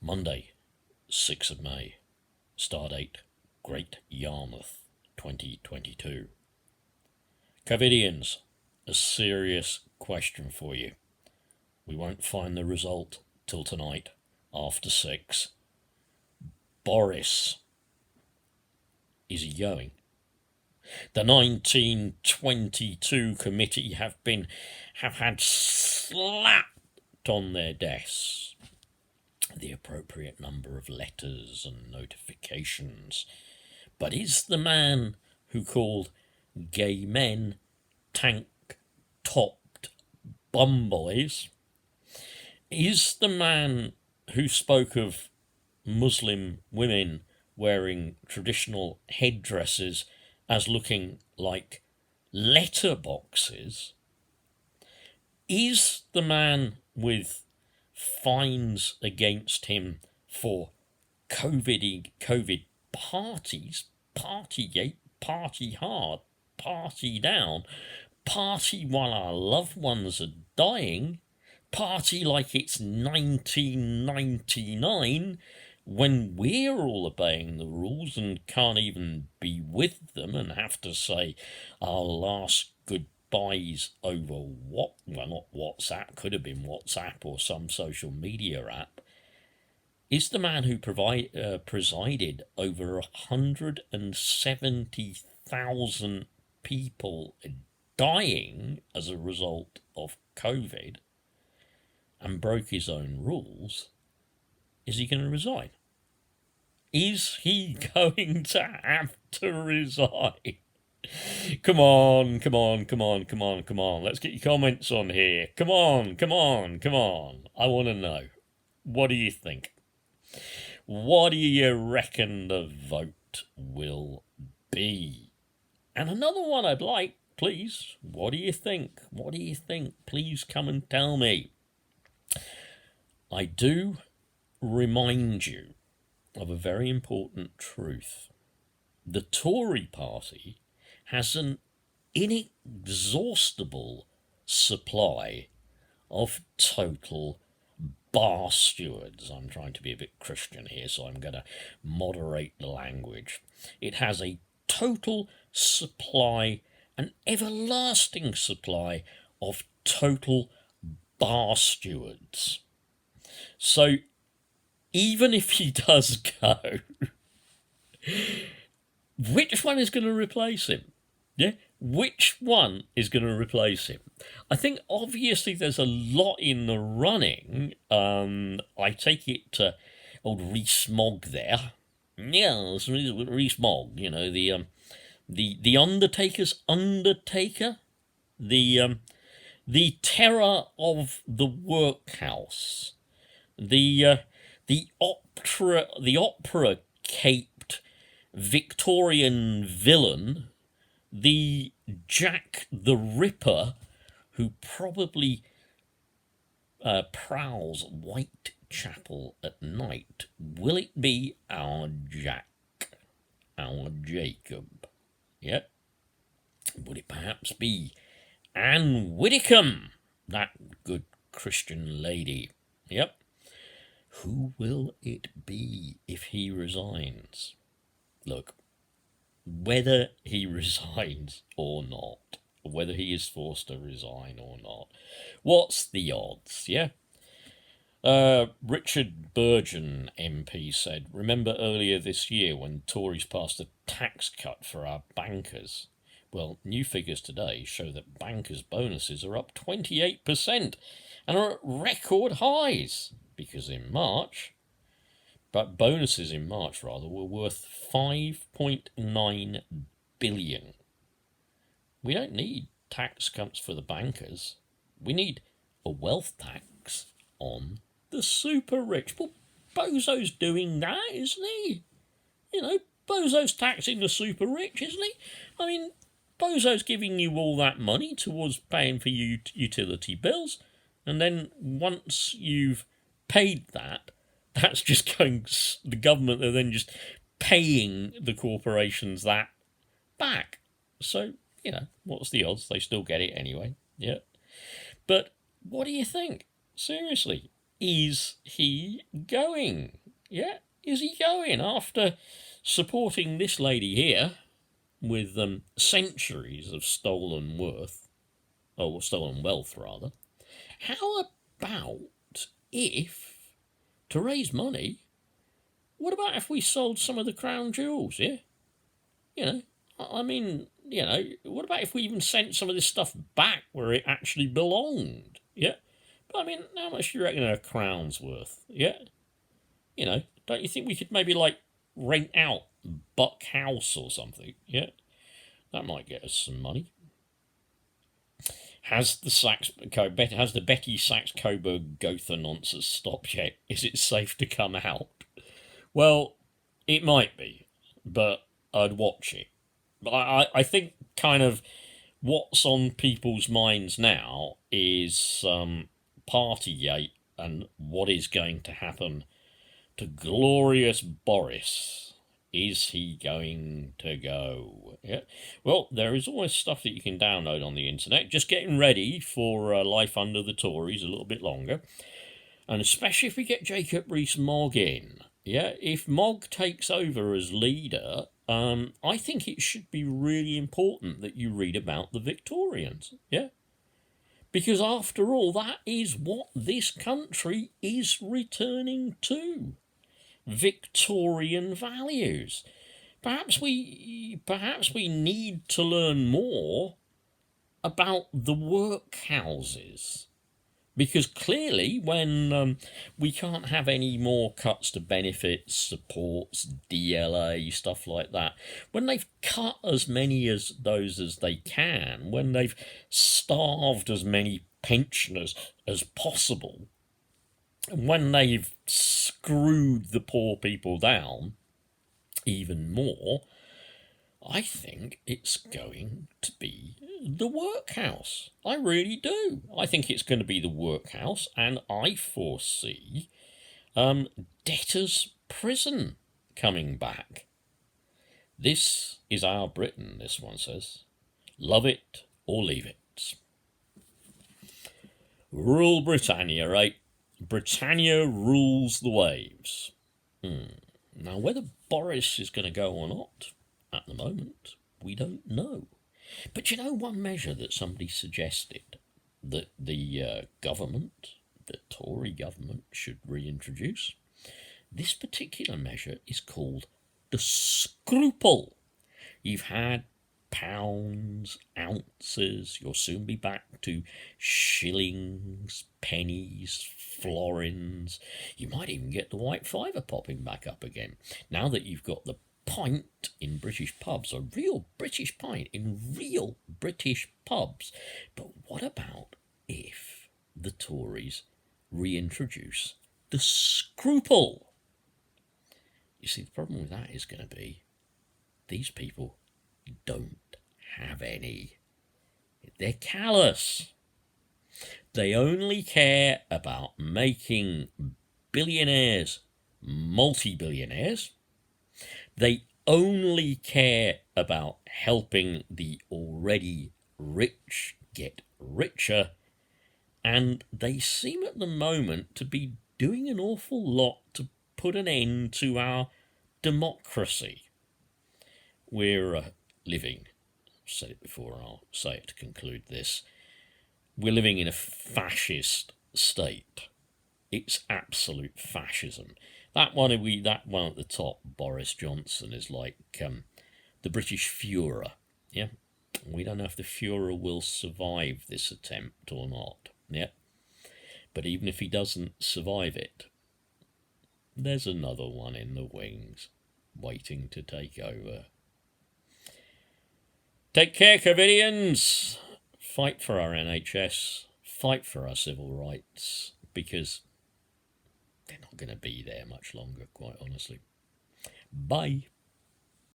Monday, 6th of May, Stardate, Great Yarmouth, 2022. Covidians, a serious question for you. We won't find the result till tonight after 6. Boris, is he going? The 1922 committee have had slapped on their desks the appropriate number of letters and notifications. But is the man who called gay men tank-topped bumboys, is the man who spoke of Muslim women wearing traditional headdresses as looking like letterboxes, is the man with fines against him for COVID parties, partygate, party hard, party down, party while our loved ones are dying, party like it's 1999 when we're all obeying the rules and can't even be with them and have to say our last goodbyes over not WhatsApp, could have been WhatsApp or some social media app, is the man who presided over 170,000 people dying as a result of COVID and broke his own rules. Is he going to resign? Is he going to have to resign? Come on. Let's get your comments on here. Come on. I want to know. What do you think? What do you reckon the vote will be? And another one I'd like, please. What do you think? Please come and tell me. I do remind you of a very important truth. The Tory party has an inexhaustible supply of total bar stewards. I'm trying to be a bit Christian here, so I'm going to moderate the language. It has a total supply, an everlasting supply of total bar stewards. So even if he does go, which one is going to replace him? Yeah, which one is going to replace him? I think obviously there's a lot in the running. I take it old Rees-Mogg there. Yeah, Rees-Mogg. You know, the Undertaker's Undertaker, the terror of the workhouse, the opera caped Victorian villain, the Jack the Ripper, who probably prowls Whitechapel at night. Will it be our Jack, our Jacob? Yep. Would it perhaps be Anne Widdecombe, that good Christian lady? Yep. Who will it be if he resigns? Look, whether he resigns or not, whether he is forced to resign or not, what's the odds, yeah? Richard Burgon MP said, remember earlier this year when Tories passed a tax cut for our bankers? Well, new figures today show that bankers' bonuses are up 28% and are at record highs, because bonuses in March were worth 5.9 billion. We don't need tax cuts for the bankers. We need a wealth tax on the super rich. Well, Bozo's doing that, isn't he? You know, Bozo's taxing the super rich, isn't he? I mean, Bozo's giving you all that money towards paying for utility bills, and then once you've paid that, that's just going, the government are then just paying the corporations that back. So, you know, what's the odds? They still get it anyway. Yeah. But what do you think? Seriously, is he going? Yeah, is he going after supporting this lady here with centuries of stolen wealth rather? How about if, to raise money, what about if we sold some of the crown jewels? Yeah, you know, I mean, what about if we even sent some of this stuff back where it actually belonged? Yeah. But I mean, how much do you reckon a crown's worth? Yeah. Don't you think we could maybe like rent out Buck House or something? Yeah. That might get us some money. Has the Betty Saxe-Coburg Gotha nonsense stopped yet? Is it safe to come out? Well, it might be, but I'd watch it. But I think kind of what's on people's minds now is Partygate and what is going to happen to glorious Boris. Is he going to go? Yeah. Well, there is always stuff that you can download on the internet. Just getting ready for life under the Tories a little bit longer. And especially if we get Jacob Rees-Mogg in. Yeah, if Mogg takes over as leader, I think it should be really important that you read about the Victorians. Yeah. Because after all, that is what this country is returning to. Victorian values. Perhaps we need to learn more about the workhouses, because clearly when we can't have any more cuts to benefits, supports, DLA, stuff like that, when they've cut as many as those as they can, when they've starved as many pensioners as possible, when they've screwed the poor people down even more, I think it's going to be the workhouse. I really do. I think it's going to be the workhouse, and I foresee debtors' prison coming back. This is our Britain, this one says. Love it or leave it. Rule Britannia, right? Britannia rules the waves. Now, whether Boris is going to go or not, at the moment, we don't know. But one measure that somebody suggested that the government, the Tory government, should reintroduce? This particular measure is called the scruple. You've had pounds, ounces, you'll soon be back to shillings, pennies, florins. You might even get the white fiver popping back up again. Now that you've got the pint in British pubs, a real British pint in real British pubs. But what about if the Tories reintroduce the scruple? You see, the problem with that is going to be these people don't have any. They're callous. They only care about making billionaires multi-billionaires. They only care about helping the already rich get richer. And they seem at the moment to be doing an awful lot to put an end to our democracy. We're living, I've said it before and I'll say it to conclude this, we're living in a fascist state. It's absolute fascism. That one at the top, Boris Johnson, is like the British Führer. Yeah, we don't know if the Führer will survive this attempt or not. Yeah, but even if he doesn't survive it, there's another one in the wings, waiting to take over. Take care, Covidians. Fight for our NHS. Fight for our civil rights, because they're not going to be there much longer, quite honestly. Bye.